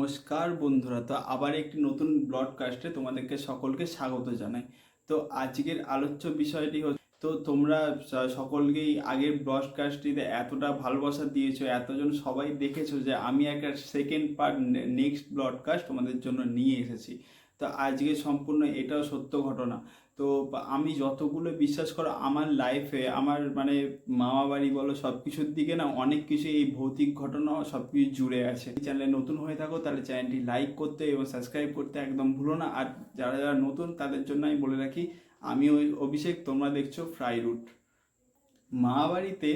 নমস্কার বন্ধুরা, তো আবার একটি নতুন ব্রডকাস্টে তোমাদেরকে সকলকে স্বাগত জানাই। তো আজকের আলোচ্য বিষয়টি হচ্ছে, তো তোমরা সকলকেই আগের ব্রডকাস্টটিতে এতটা ভালোবাসা দিয়েছো, এতজন সবাই দেখেছো যে আমি একটা সেকেন্ড পার্ট নেক্সট ব্রডকাস্ট তোমাদের জন্য নিয়ে এসেছি। তো আজকে সম্পূর্ণ এটাও সত্য ঘটনা। তো আমি যতগুলো বিশ্বাস করো আমার লাইফে আমার মানে মামা বাড়ি বলো সব কিছুর দিকে না অনেক কিছু এই ভৌতিক ঘটনা সব কিছু জুড়ে আছে। চ্যানেলে নতুন হয়ে থাকো তাহলে চ্যানেলটি লাইক করতে এবং সাবস্ক্রাইব করতে একদম ভুলো না। আর যারা যারা নতুন তাদের জন্য আমি বলে রাখি, আমি ওই অভিষেক, তোমরা দেখছো ফ্রাই রুট। মামা বাড়িতে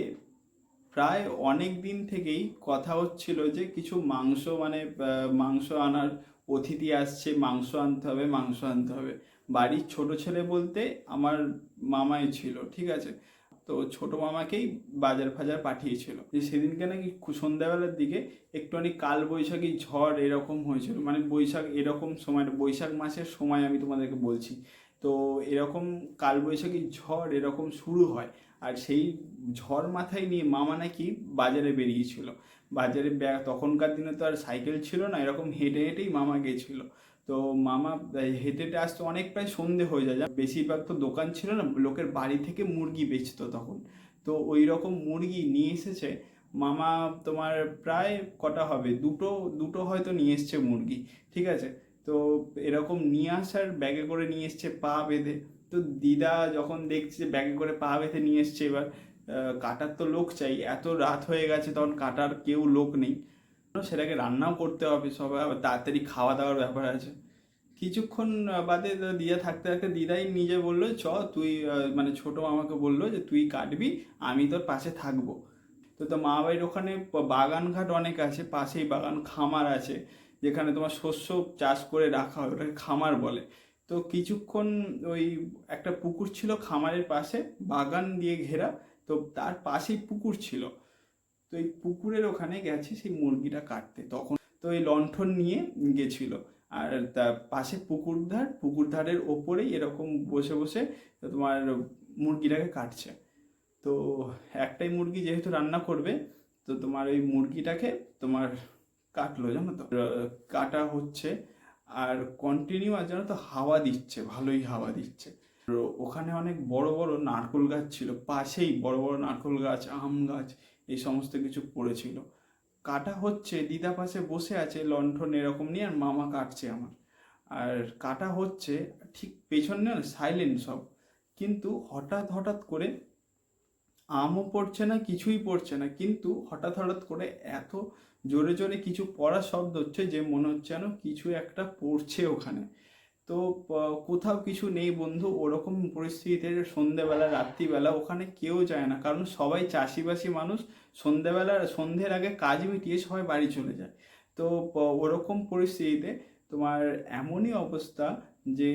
প্রায় অনেক দিন থেকেই কথা হচ্ছিল যে কিছু মাংস মানে মাংস আনার, অতিথি আসছে, মাংস আনতে হবে, মাংস আনতে হবে। বাড়ির ছোট ছেলে বলতে আমার মামাই ছিল, ঠিক আছে। তো ছোট মামাকেই বাজার ফাজার পাঠিয়েছিল যে সেদিনকে নাকি সন্ধ্যাবেলার দিকে একটুখানি কাল বৈশাখী ঝড় এরকম হয়েছিল, মানে বৈশাখ এরকম সময়, বৈশাখ মাসের সময় আমি তোমাদেরকে বলছি। তো এরকম কালবৈশাখী ঝড় এরকম শুরু হয়। আর সেই ঝড় মাথায় নিয়ে মামা নাকি বাজারে বেরিয়েছিল। বাজারে তখনকার দিনে তো আর সাইকেল ছিল না, এরকম হেঁটে হেঁটেই মামা গেছিল। তো মামা হেঁটে হেঁটে আসতে অনেক প্রায় সন্ধে হয়ে যায়। বেশিরভাগ তো দোকান ছিল না, লোকের বাড়ি থেকে মুরগি বেচতো তখন। তো ওই রকম মুরগি নিয়ে এসেছে মামা। তোমার প্রায় কটা হবে, দুটো দুটো হয়তো নিয়ে এসছে মুরগি, ঠিক আছে। তো এরকম নিয়ে আসার ব্যাগে করে নিয়ে এসছে পা বেঁধে। তো দিদা যখন দেখছে ব্যাগে করে পা বেঁধে নিয়ে এসছে, এবার কাটার তো লোক চাই, এত রাত হয়ে গেছে তখন কাটার কেউ লোক নেই। সেটাকে রান্নাও করতে হবে, সবাই আবার তাড়াতাড়ি খাওয়া দাওয়ার ব্যাপার আছে। কিছুক্ষণ বাদে দিদা থাকতে থাকতে দিদাই নিজে বললো, চ তুই মানে ছোট মামাকে বললো যে তুই কাটবি, আমি তোর পাশে থাকবো। তো তো মা বাড়ির ওখানে বাগান ঘাট অনেক আছে, পাশেই বাগান খামার আছে, যেখানে তোমার শস্য চাষ করে রাখা হয়, ওটাকে খামার বলে। তো কিছুক্ষণ ওই একটা পুকুর ছিল খামারের পাশে, বাগান দিয়ে ঘেরা। তো তার পাশেই পুকুর ছিল। তো এই পুকুরের ওখানে গেছে সেই মুরগিটা কাটতে, তখন তো এই লণ্ঠন নিয়ে গেছিল। আর তার পাশে পুকুর ধারের ওপরেই এরকম বসে বসে তোমার মুরগিটাকে কাটছে। তো একটাই মুরগি যেহেতু রান্না করবে, তো তোমার ওই মুরগিটাকে তোমার কাটলো, জানো তো। কাটা হচ্ছে আর কন্টিনিউ, আর জানো তো হাওয়া দিচ্ছে, ভালোই হাওয়া দিচ্ছে। তো ওখানে অনেক বড় বড় নারকেল গাছ ছিল, পাশেই বড় বড় নারকেল গাছ, আম গাছ, এই সমস্ত কিছু পড়েছিল। কাটা হচ্ছে, দিদা পাশে বসে আছে লণ্ঠন এরকম নিয়ে, আর মামা কাটছে আমার। আর কাটা হচ্ছে, ঠিক পেছনে না সাইলেন্ট সব। কিন্তু হঠাৎ হঠাৎ করে আমও পড়ছে না, কিছুই পড়ছে না, কিন্তু হঠাৎ হঠাৎ করে এত জোরে জোরে কিছু পড়ার শব্দ হচ্ছে যে মনে হচ্ছে যেন কিছু একটা পড়ছে ওখানে। তো কোথাও কিছু নেই বন্ধু, ওরকম পরিস্থিতিতে সন্ধেবেলা রাত্রিবেলা ওখানে কেউ যায় না, কারণ সবাই চাষিবাসী মানুষ। সন্ধ্যের আগে কাজ মিটিয়ে সবাই বাড়ি চলে যায়। তো ওরকম পরিস্থিতিতে তোমার এমনই অবস্থা যে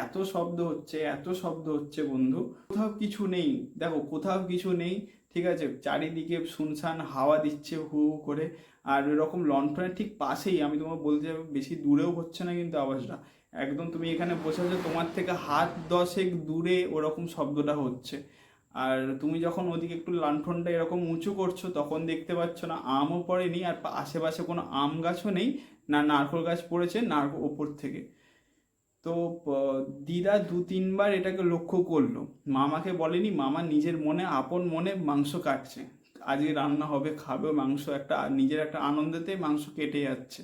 এত শব্দ হচ্ছে, এত শব্দ হচ্ছে বন্ধু, কোথাও কিছু নেই। দেখো কোথাও কিছু নেই, ঠিক আছে, চারিদিকে শুনশান, হাওয়া দিচ্ছে হু হু করে। আর এরকম লণ্ঠনের ঠিক পাশেই, আমি তোমাকে বলতে যাবো বেশি দূরেও হচ্ছে না কিন্তু আওয়াজটা, একদম তুমি এখানে বসে আছো, তোমার থেকে হাত 10 দূরে ওরকম শব্দটা হচ্ছে। আর তুমি যখন ওদিকে একটু লণ্ঠনটা এরকম উঁচু করছো, তখন দেখতে পাচ্ছ না আমও পড়েনি, আর আশেপাশে কোনো আম গাছও নেই, না নারকেল গাছ পড়েছে নারকেল ওপর থেকে। তো দিদা 2-3 বার এটাকে লক্ষ্য করলো, মামাকে বলেনি, মামা নিজের মনে আপন মনে মাংস কাটছে, আজকে রান্না হবে, খাবে মাংস, একটা নিজের একটা আনন্দেতে মাংস কেটে যাচ্ছে।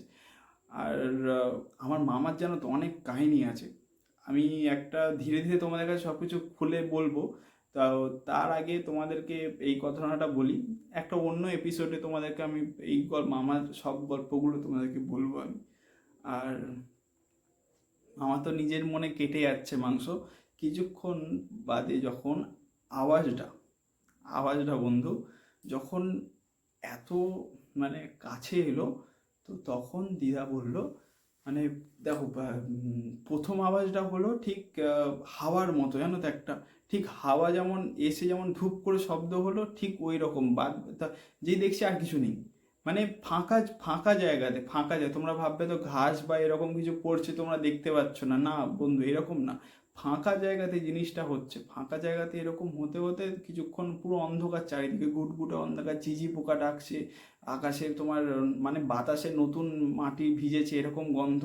আর আমার মামার জানো তো অনেক কাহিনী আছে, আমি একটা ধীরে ধীরে তোমাদের কাছে সব কিছু খুলে বলবো। তাও তার আগে তোমাদেরকে এই ঘটনাটা বলি, একটা অন্য এপিসোডে তোমাদেরকে আমি এই মামার সব গল্পগুলো তোমাদেরকে বলবো আমি। আর আমার তো নিজের মনে কেটে যাচ্ছে মাংস। কিছুক্ষণ বাদে যখন আওয়াজটা আওয়াজটা বন্ধু যখন এত মানে কাছে এলো, তো তখন দিদা বলল, মানে দেখো প্রথম আওয়াজটা হলো ঠিক হাওয়ার মতো, জানো তো, একটা ঠিক হাওয়া যেমন এসে যেমন ধূপ করে শব্দ হলো, ঠিক ওই রকম বাদ যেই দেখছি আর কিছু নেই। মানে ফাঁকা ফাঁকা জায়গাতে, ফাঁকা জায়গা, তোমরা ভাববে তো ঘাস বা এরকম কিছু পড়ছে তোমরা দেখতে পাচ্ছ না, না বন্ধু এরকম না, ফাঁকা জায়গাতে জিনিসটা হচ্ছে, ফাঁকা জায়গাতে এরকম হতে হতে কিছুক্ষণ পুরো অন্ধকার, চারিদিকে গুটগুটে অন্ধকার, ঝিঝি পোকা ডাকছে, আকাশে তোমার মানে বাতাসে নতুন মাটি ভিজেছে এরকম গন্ধ,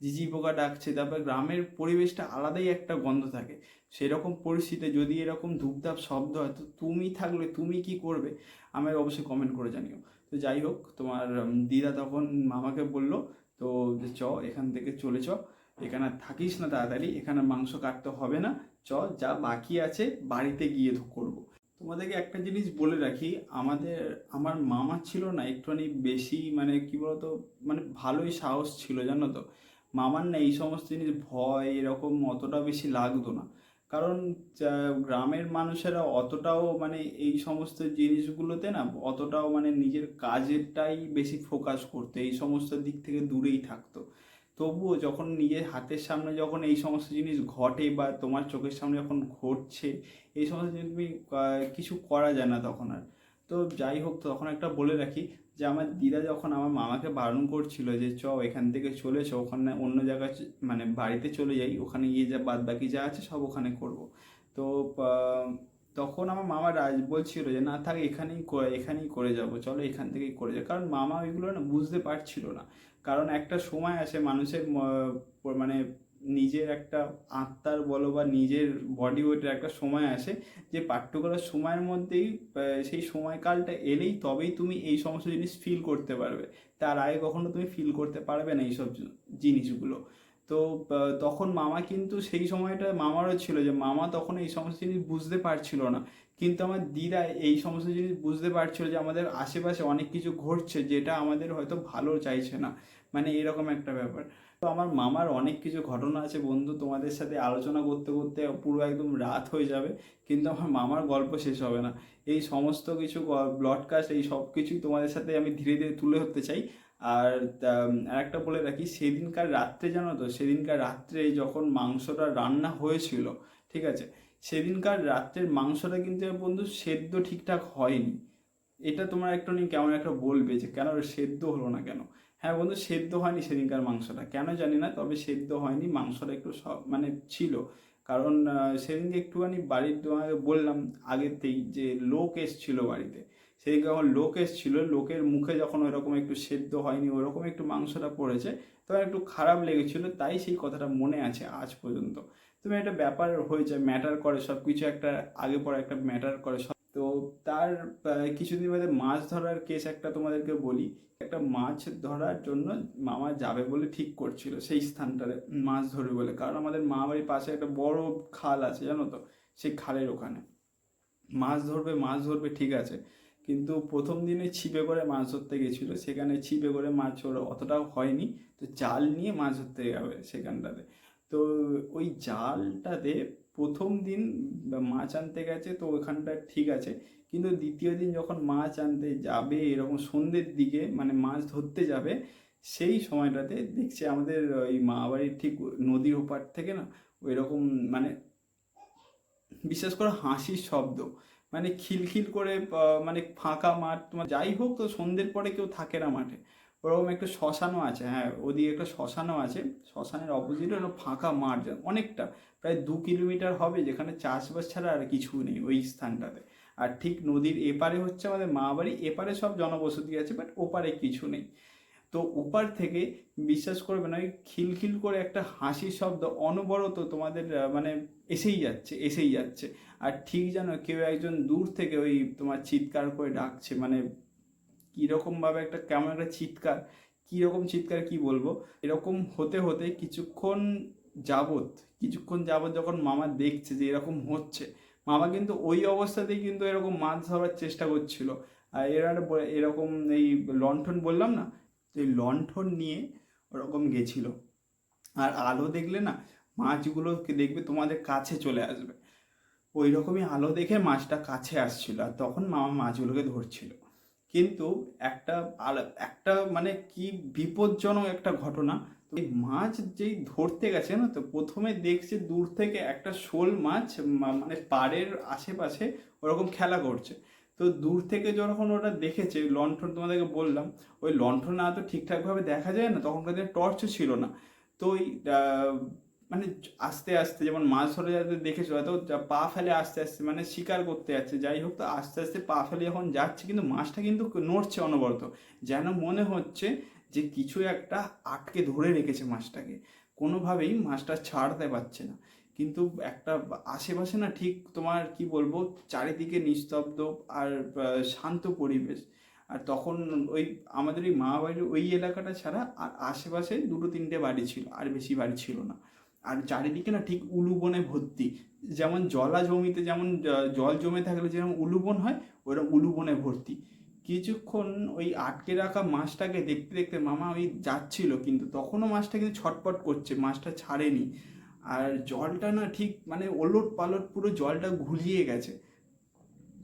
ঝিঝি পোকা ডাকছে, তারপর গ্রামের পরিবেশটা আলাদাই একটা গন্ধ থাকে। সেরকম পরিস্থিতিতে যদি এরকম ধূপধাপ শব্দ হয়, তো তুমি থাকলে তুমি কি করবে আমায় অবশ্যই কমেন্ট করে জানিও। তো যাই হোক, তোমার দিদা তখন মামাকে বলল, তো যে চ এখান থেকে চলে চ, এখানে আর থাকিস না, তাড়াতাড়ি এখানে মাংস কাটতে হবে না, চ যা বাকি আছে বাড়িতে গিয়ে করবো। তোমাদেরকে একটা জিনিস বলে রাখি, আমার মামা ছিল না একটুখানি বেশি, মানে কি বলতো, মানে ভালোই সাহস ছিল জানো তো। মামার না এই সমস্ত জিনিস ভয় এরকম অতটা বেশি লাগতো না, কারণ গ্রামের মানুষেরা অতটাও মানে এই সমস্ত জিনিসগুলোতে না অতটাও মানে নিজের কাজেরটাই বেশি ফোকাস করতো, এই সমস্ত দিক থেকে দূরেই থাকতো। তবুও যখন নিজের হাতের সামনে যখন এই সমস্ত জিনিস ঘটে বা তোমার চোখের সামনে যখন ঘটছে, এই সমস্ত জিনিস তুমি কিছু করা যায় না তখন আর। তো যাই হোক, তখন একটা বলে রাখি যে আমার দিদা যখন আমার মামাকে বারণ করছিল যে চ এখান থেকে চলে চ, ওখানে অন্য জায়গায় মানে বাড়িতে চলে যাই, ওখানে গিয়ে যা বাদ বাকি যা আছে সব ওখানে করব। তো তখন আমার মামা বলছিল যে না থাক, এখানেই করে যাব, চলো এখান থেকেই করে যাবো, কারণ মামা ওইগুলো না বুঝতে পারছিল না। কারণ একটা সময় আসে মানুষের মানে নিজের একটা আত্মার বলো বা নিজের বডি ওয়েটের একটা সময় আসে, যে পার্টিকুলার সময়ের মধ্যেই সেই সময়কালটা এলেই তবেই তুমি এই সমস্ত জিনিস ফিল করতে পারবে, তার আগে কখনো তুমি ফিল করতে পারবে না এইসব জিনিসগুলো। তো তখন মামা কিন্তু সেই সময়টা মামারও ছিল যে মামা তখন এই সমস্ত জিনিস বুঝতে পারছিল না, কিন্তু আমার দিদা এই সমস্ত জিনিস বুঝতে পারছিল যে আমাদের আশেপাশে অনেক কিছু ঘটছে যেটা আমাদের হয়তো ভালো চাইছে না, মানে এরকম একটা ব্যাপার। তো আমার মামার অনেক কিছু ঘটনা আছে বন্ধু, তোমাদের সাথে আলোচনা করতে করতে পুরো একদম রাত হয়ে যাবে, কিন্তু আমার মামার গল্প শেষ হবে না। এই সমস্ত কিছু ব্লডকাস্ট এই সব কিছুই তোমাদের সাথে আমি ধীরে ধীরে তুলে ধরতে চাই। আর আরেকটা বলে রাখি, সেদিনকার রাত্রে জানো তো, সেদিনকার রাত্রে যখন মাংসটা রান্না হয়েছিল, ঠিক আছে, সেদিনকার রাত্রের মাংসটা কিন্তু বন্ধু সেদ্ধ ঠিকঠাক হয়নি। এটা তোমার একটু নিয়ে কেমন একটা বলবে যে কেন সেদ্ধ হলো না কেন। হ্যাঁ বন্ধু, সেদ্ধ হয়নি সেদিনকার মাংসটা, কেন জানি না, তবে সেদ্ধ হয়নি, মাংসটা একটু মানে ছিল। কারণ সেদিনকে একটুখানি বাড়ির তোমাকে বললাম আগেতেই যে লোক এসছিল বাড়িতে, সেদিনকে যখন লোক এসছিল, লোকের মুখে যখন ওইরকম একটু সেদ্ধ হয়নি, ওরকম একটু মাংসটা পড়েছে, তখন একটু খারাপ লেগেছিল, তাই সেই কথাটা মনে আছে আজ পর্যন্ত। তুমি একটা ব্যাপার হয়েছে, ম্যাটার করে সব কিছু, একটা আগে পরে একটা ম্যাটার করে সব। তো তার কিছুদিন বাদে মাছ ধরার কেস একটা তোমাদেরকে বলি। একটা মাছ ধরার জন্য মামা যাবে বলে ঠিক করছিল সেই স্থানটাতে, মাছ ধরবে বলে, কারণ আমাদের মা বাড়ির পাশে একটা বড় খাল আছে জানো তো, সেই খালের ওখানে মাছ ধরবে ঠিক আছে, কিন্তু প্রথম দিনে ছিপে করে মাছ ধরতে গেছিলো, সেখানে ছিপে করে মাছ অতটাও হয়নি, তো জাল নিয়ে মাছ ধরতে যাবে সেখানটাতে। তো ওই জালটাতে প্রথম দিন মাছ আনতে গেছে, তো ওখানটা ঠিক আছে, কিন্তু দ্বিতীয় দিন যখন মাছ আনতে যাবে এরকম সন্ধ্যের দিকে, মানে মাছ ধরতে যাবে, সেই সময়টাতে দেখছে আমাদের ওই মা বাড়ির ঠিক নদীর ওপার থেকে না ওই রকম মানে বিশেষ করে হাসির শব্দ, মানে খিলখিল করে মানে ফাঁকা মাঠ, তোমার যাই হোক, তো সন্ধ্যের পরে কেউ থাকে না মাঠে, ওরকম একটা শ্মশানও আছে, হ্যাঁ ওদিকে একটা শ্মশানও আছে, শ্মশানের অপোজিটে একটা ফাঁকা মাঠ অনেকটা, প্রায় 2 কিলোমিটার হবে, যেখানে চাষবাস ছাড়া আর কিছু নেই ওই স্থানটাতে। আর ঠিক নদীর এপারে হচ্ছে আমাদের মা বাড়ি, এপারে সব জনবসতি আছে, বাট ওপারে কিছু নেই। তো ওপার থেকে বিশ্বাস করবে না, ওই খিলখিল করে একটা হাসির শব্দ অনবরত তোমাদের মানে এসেই যাচ্ছে। আর ঠিক যেন কেউ একজন দূর থেকে ওই তোমার চিৎকার করে ডাকছে, মানে কীরকমভাবে একটা কেমন একটা চিৎকার, কীরকম চিৎকার কি বলবো, এরকম হতে হতে যাবত কিছুক্ষণ যাবত যখন মামা দেখছে যে এরকম হচ্ছে, মামা কিন্তু ওই অবস্থাতেই কিন্তু এরকম মাছ ধরার চেষ্টা করছিল। আর এরকম এই লণ্ঠন বললাম না, এই লণ্ঠন নিয়ে ওরকম গেছিল, আর আলো দেখলে না মাছগুলোকে দেখবে তোমাদের কাছে চলে আসবে, ওই রকমই আলো দেখে মাছটা কাছে আসছিল, আর তখন মামা মাছগুলোকে ধরছিল। কিন্তু একটা একটা মানে কি বিপজ্জনক একটা ঘটনা, তো এই মাছ যেই ধরতে গেছে না, তো প্রথমে দেখছে দূর থেকে একটা শোল মাছ মানে পাড়ের আশেপাশে ওরকম খেলা করছে। তো দূর থেকে যখন ওটা দেখেছে, লণ্ঠন তোমাদেরকে বললাম, ওই লণ্ঠন না তো ঠিকঠাকভাবে দেখা যায় না, তখনকার দিনে টর্চও ছিল না। তো ওই মানে আস্তে আস্তে যেমন মাছ ধরে যাতে দেখেছো, হয়তো পা ফেলে আস্তে আস্তে মানে শিকার করতে যাচ্ছে, যাই হোক, তো আস্তে আস্তে পা ফেলে যখন যাচ্ছে, কিন্তু মাছটা কিন্তু নড়ছে অনবরত, যেন মনে হচ্ছে যে কিছু একটা আটকে ধরে রেখেছে মাছটাকে, কোনোভাবেই মাছটা ছাড়তে পারছে না। কিন্তু একটা আশেপাশে না, ঠিক তোমার কি বলবো, চারিদিকে নিস্তব্ধ আর শান্ত পরিবেশ। আর তখন ওই আমাদের ওই মা বাড়ির ওই এলাকাটা ছাড়া আর আশেপাশে দুটো তিনটে বাড়ি ছিল, আর বেশি বাড়ি ছিল না। আর চারিদিকে না ঠিক উলুবনে ভর্তি, যেমন জলা জমিতে যেমন জল জমে থাকলে যেরকম উলুবন হয়, ওইরকম উলুবনে ভর্তি। কিছুক্ষণ ওই আটকে রাখা মাছটাকে দেখতে দেখতে মামা ওই যাচ্ছিল, কিন্তু তখনও মাছটা কিন্তু ছটপট করছে, মাছটা ছাড়েনি। আর জলটা না ঠিক মানে ওলট পালট পুরো জলটা ঘুলিয়ে গেছে।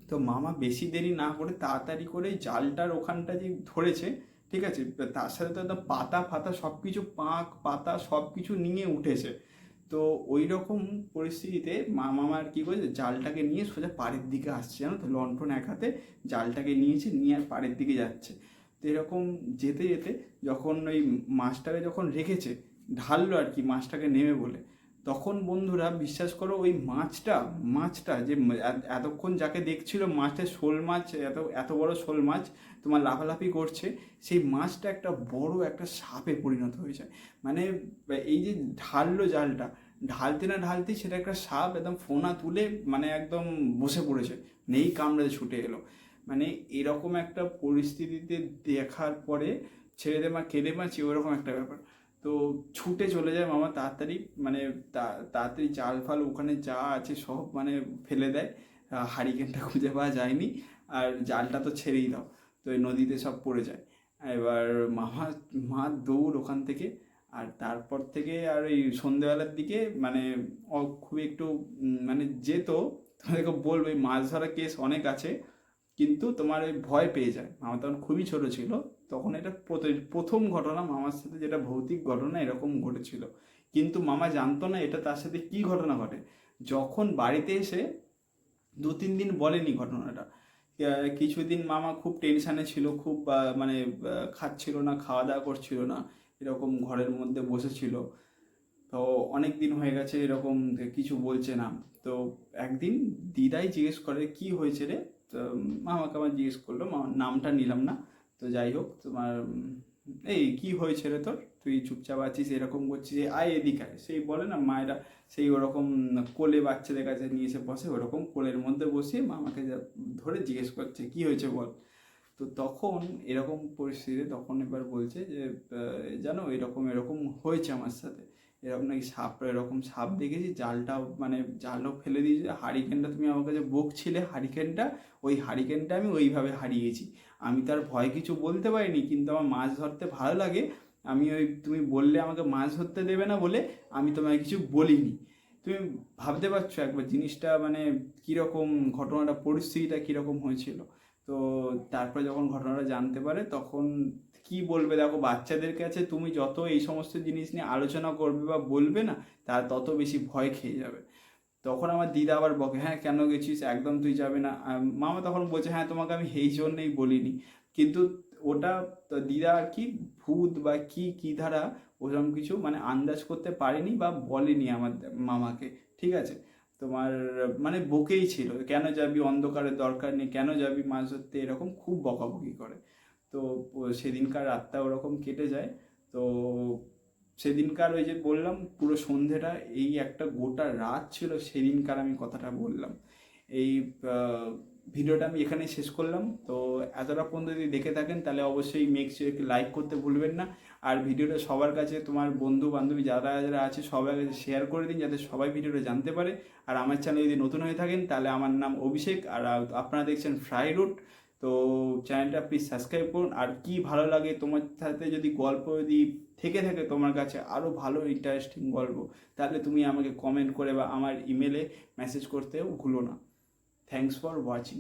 তো মামা বেশি দেরি না করে তাড়াতাড়ি করে জালটার ওখানটা যে ধরেছে, ঠিক আছে, তার সাথে তো একদম পাতা ফাতা সব কিছু, পাঁক পাতা সব কিছু নিয়ে উঠেছে। তো ওই রকম পরিস্থিতিতে মামা আর কি করেছে, জালটাকে নিয়ে সোজা পাড়ের দিকে আসছে, জানো তো, লণ্ঠন এক হাতে জালটাকে নিয়েছে, নিয়ে আর পাড়ের দিকে যাচ্ছে। তো এরকম যেতে যেতে যখন ওই মাছটাকে যখন রেখেছে, ঢাললো আর কি মাছটাকে নেবে বলে, তখন বন্ধুরা বিশ্বাস করো, ওই মাছটা যে এতক্ষণ যাকে দেখছিল, মাছটা শোল মাছ, এত এত বড় শোল মাছ তোমার লাফালাফি করছে, সেই মাছটা একটা বড় একটা সাপে পরিণত হয়ে যায়। মানে এই যে ঢাললো জালটা, ঢালতে না ঢালতেই সেটা একটা সাপ একদম ফোনা তুলে মানে একদম বসে পড়েছে, নেই কামড়ে ছুটে এলো। মানে এরকম একটা পরিস্থিতিতে দেখার পরে ছেড়ে দে মা কেঁদে মাছি, ওরকম একটা ব্যাপার। তো ছুটে চলে যায় মামা তাড়াতাড়ি, মানে তাড়াতাড়ি জাল ফাল ওখানে যা আছে সব মানে ফেলে দেয়। হারিকেনটা খুঁজে পাওয়া যায়নি, আর জালটা তো ছেড়েই দাও, তো এই নদীতে সব পড়ে যায়। এবার মা দৌড় ওখান থেকে। আর তারপর থেকে আর ওই সন্ধেবেলার দিকে মানে খুবই একটু মানে যেত, তোমাদেরকে বলবো এই মাছ ধরা কেস অনেক আছে, কিন্তু তোমার ওই ভয় পেয়ে যায়। মামা তখন খুবই ছোট ছিল, তখন এটা প্রথম ঘটনা মামার সাথে, যেটা ভৌতিক ঘটনা এরকম ঘটেছিল। কিন্তু মামা জানতো না এটা তার সাথে কি ঘটনা ঘটে। যখন বাড়িতে এসে 2-3 দিন বলেনি ঘটনাটা। কিছুদিন মামা খুব টেনশানে ছিল, খুব মানে খাচ্ছিল না, খাওয়া দাওয়া করছিল না, এরকম ঘরের মধ্যে বসেছিল। তো অনেক দিন হয়ে গেছে এরকম কিছু বলছে না। তো একদিন দিদাই জিজ্ঞেস করে কি হয়েছে রে, তো মামাকে আমার জিজ্ঞেস করলো, মামার নামটা নিলাম না। তো যাই হোক, তোমার এই কি হয়েছে রে তোর, তুই চুপচাপ আছিস, এরকম করছিস, আয় এদিকে আয়, সেই বলে না মায়েরা, সেই ওরকম কোলে বাচ্চাদের কাছে নিয়ে এসে বসে, ওরকম কোলের মধ্যে বসিয়ে মামাকে ধরে জিজ্ঞেস করছে কি হয়েছে বল। তো তখন এরকম পরিস্থিতিতে তখন এবার বলছে যে জানো এরকম এরকম হয়েছে আমার সাথে, এরকম নাকি এরকম সাপ দেখেছি, জালটাও মানে জালটাও ফেলে দিয়েছে, হারিকেনটা তুমি আমার কাছে বকছিলে, হারিকেনটা ওই হারিকেনটা আমি ওইভাবে হারিয়েছি। আমি তার ভয় কিছু বলতে পারিনি, কিন্তু আমার মাছ ধরতে ভালো লাগে, আমি ওই তুমি বললে আমাকে মাছ ধরতে দেবে না বলে আমি তোমায় কিছু বলিনি। তুমি ভাবতে পারছো একবার জিনিসটা মানে কীরকম, ঘটনাটা পরিস্থিতিটা কীরকম হয়েছিল। তো তারপরে যখন ঘটনাটা জানতে পারে, তখন কি বলবে, দেখো বাচ্চাদের কাছে তুমি যত এই সমস্ত জিনিস নিয়ে আলোচনা করবে বা বলবে না, তার তত বেশি ভয় খেয়ে যাবে। তখন আমার দিদা আবার বকে, হ্যাঁ কেন গেছিস, একদম তুই যাবে না। মামা তখন বলছে, হ্যাঁ তোমাকে আমি এই জন্যেই বলিনি। কিন্তু ওটা তো দিদা আর কি ভূত বা কি কি ধারা ওরকম কিছু মানে আন্দাজ করতে পারেনি বা বলেনি আমার মামাকে, ঠিক আছে। তোমার মানে বকেই ছিল, কেন যাবি, অন্ধকারের দরকার নেই, কেন যাবি মাছ ধরতে, এরকম খুব বকাবকি করে। তো সেদিনকার রাতটা ওরকম কেটে যায়। তো সেদিনকার ওই যে বললাম পুরো সন্ধেটা, এই একটা গোটা রাত ছিল সেদিনকার, আমি কথাটা বললাম। এই ভিডিওটা আমি এখানেই শেষ করলাম। তো এতটা পর্যন্ত যদি দেখে থাকেন তাহলে অবশ্যই মেক শিওর একটু লাইক করতে ভুলবেন না। আর ভিডিওটা সবার কাছে, তোমার বন্ধু বান্ধবী যারা যারা আছে সবার কাছে শেয়ার করে দিন, যাতে সবাই ভিডিওটা জানতে পারে। আর আমার চ্যানেল যদি নতুন হয়ে থাকেন তাহলে আমার নাম অভিষেক, আর আপনারা দেখছেন ফ্রাই রুট। তো চ্যানেলটা প্লিজ সাবস্ক্রাইব করুন। আর কি ভালো লাগে তোমার সাথে, যদি গল্প যদি থেকে থাকে তোমার কাছে আরও ভালো ইন্টারেস্টিং গল্প, তাহলে তুমি আমাকে কমেন্ট করে বা আমার ইমেলে মেসেজ করতেও ভুলো না। Thanks for watching.